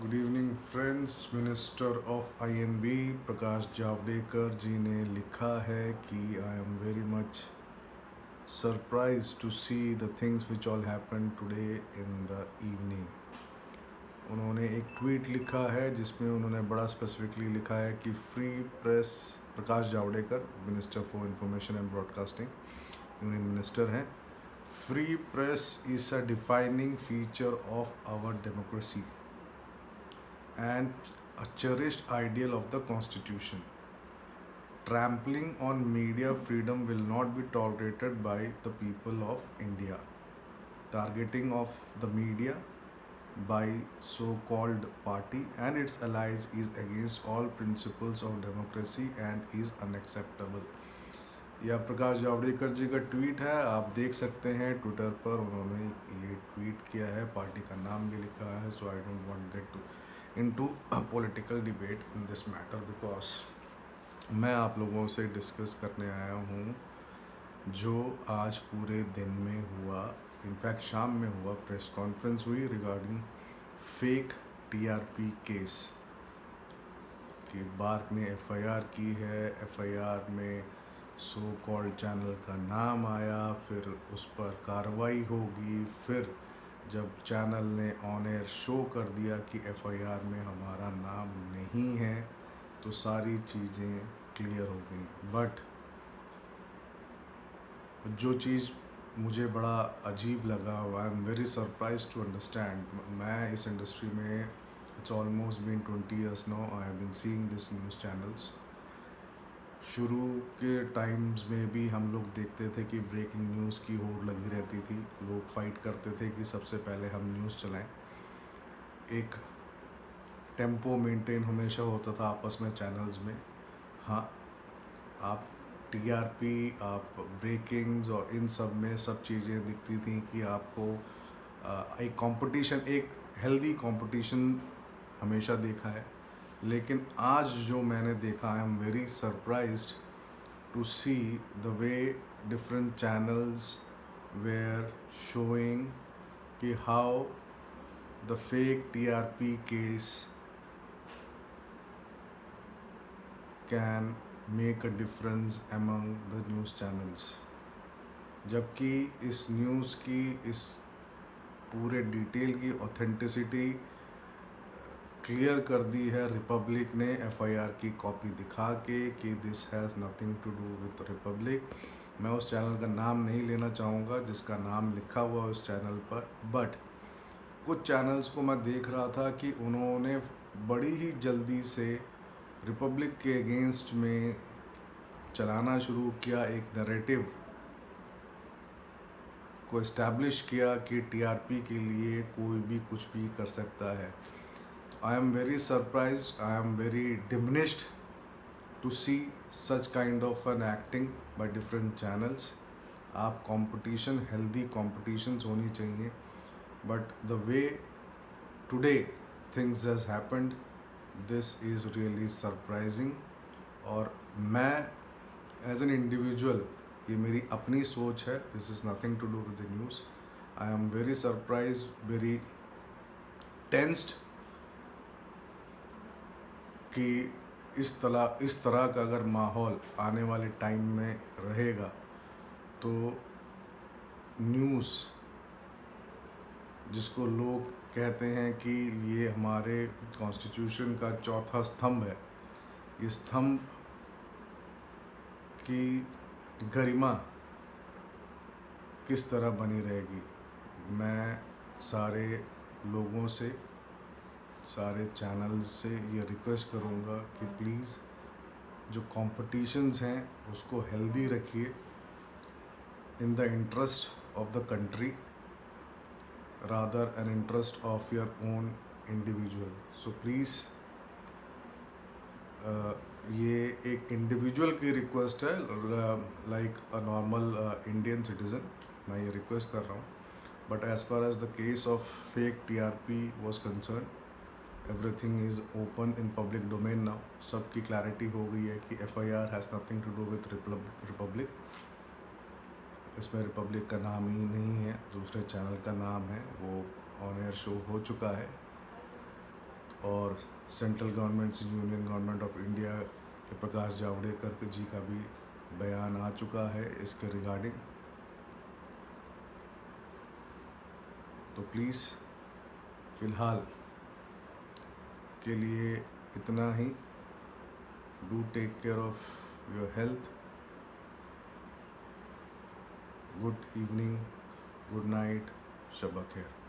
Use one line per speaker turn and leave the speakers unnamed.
Good evening friends. Minister of I and B Prakash Javadekar ji ने लिखा है कि I am very much surprise to see the things which all happen today in the evening. उन्होंने एक tweet लिखा है जिसमें उन्होंने बड़ा स्पेसिफिकली लिखा है कि free press, Prakash Javadekar minister for information and broadcasting, union minister हैं। Free press is a defining feature of our democracy and a cherished ideal of the Constitution. Trampling on media freedom will not be tolerated by the people of India. Targeting of the media by so-called party and its allies is against all principles of democracy and is unacceptable. यह प्रकाश जावड़ेकर जी का tweet है, आप देख सकते हैं Twitter पर उन्होंने ये ट्वीट किया है, पार्टी का नाम भी लिखा है। So I don't want get to into a political debate in this matter because मैं आप लोगों से डिस्कस करने आया हूँ जो आज पूरे दिन में हुआ, इनफैक्ट शाम में हुआ, प्रेस कॉन्फ्रेंस हुई रिगार्डिंग फेक टीआरपी केस कि बार्क ने एफआईआर की है। एफआईआर में सो कॉल्ड चैनल का नाम आया, फिर उस पर कार्रवाई होगी, फिर जब चैनल ने ऑन एयर शो कर दिया कि एफआईआर में हमारा नाम नहीं है तो सारी चीज़ें क्लियर हो गई। बट जो चीज़ मुझे बड़ा अजीब लगा, I am very surprise to understand. मैं इस इंडस्ट्री में it's almost been 20 years now I have been seeing this news channels. शुरू के टाइम्स में भी हम लोग देखते थे कि ब्रेकिंग न्यूज़ की होड़ लगी रहती थी, लोग फाइट करते थे कि सबसे पहले हम न्यूज़ चलाएं। एक टेम्पो मेंटेन हमेशा होता था आपस में चैनल्स में। हाँ, आप टीआरपी, आप ब्रेकिंग्स और इन सब में सब चीज़ें दिखती थी कि आपको एक कंपटीशन, एक हेल्दी कंपटीशन हमेशा देखा है। लेकिन आज जो मैंने देखा, I am very surprised to see the way different channels were showing कि how the fake TRP case can make a difference among the news channels. जबकि इस न्यूज़ की, इस पूरे डिटेल की ऑथेंटिसिटी क्लियर कर दी है रिपब्लिक ने एफआईआर की कॉपी दिखा के कि this has nothing to do with Republic. मैं उस चैनल का नाम नहीं लेना चाहूँगा जिसका नाम लिखा हुआ उस चैनल पर, बट कुछ चैनल्स को मैं देख रहा था कि उन्होंने बड़ी ही जल्दी से रिपब्लिक के अगेंस्ट में चलाना शुरू किया, एक नैरेटिव को इस्टेब्लिश किया कि टीआरपी के लिए कोई भी कुछ भी कर सकता है। तो I am very surprise, I am very diminished to see such kind of an acting by different channels. आप कंपटीशन, हेल्दी कॉम्पिटिशन्स होनी चाहिए, but the way today things has happened, this is really surprising. और मैं as an individual, ये मेरी अपनी सोच है, this is nothing to do with the news. I am very surprise, very tensed कि इस तरह का अगर माहौल आने वाले टाइम में रहेगा तो न्यूज़, जिसको लोग कहते हैं कि ये हमारे कॉन्स्टिट्यूशन का चौथा स्तंभ है, इस स्तंभ की गरिमा किस तरह बनी रहेगी। मैं सारे लोगों से, सारे चैनल्स से ये रिक्वेस्ट करूँगा कि प्लीज़ जो कॉम्पिटिशन्स हैं उसको हेल्दी रखिए in the interest of the country rather an interest of your own individual. So please ये एक इंडिविजुअल की रिक्वेस्ट है, like a normal Indian citizen मैं ये रिक्वेस्ट कर रहा हूँ। But as far as the case of fake TRP was concerned, everything is open in public domain now. सबकी क्लैरिटी हो गई है कि FIR has nothing to do with Republic. इसमें रिपब्लिक का नाम ही नहीं है, दूसरे चैनल का नाम है, वो ऑन एयर शो हो चुका है। और सेंट्रल गवर्नमेंट से यूनियन गवर्नमेंट ऑफ इंडिया के प्रकाश जावड़ेकर जी का भी बयान आ चुका है इसके रिगार्डिंग। तो प्लीज़ फ़िलहाल के लिए इतना ही। Do take care of your health. Good evening, good night, शब खैर।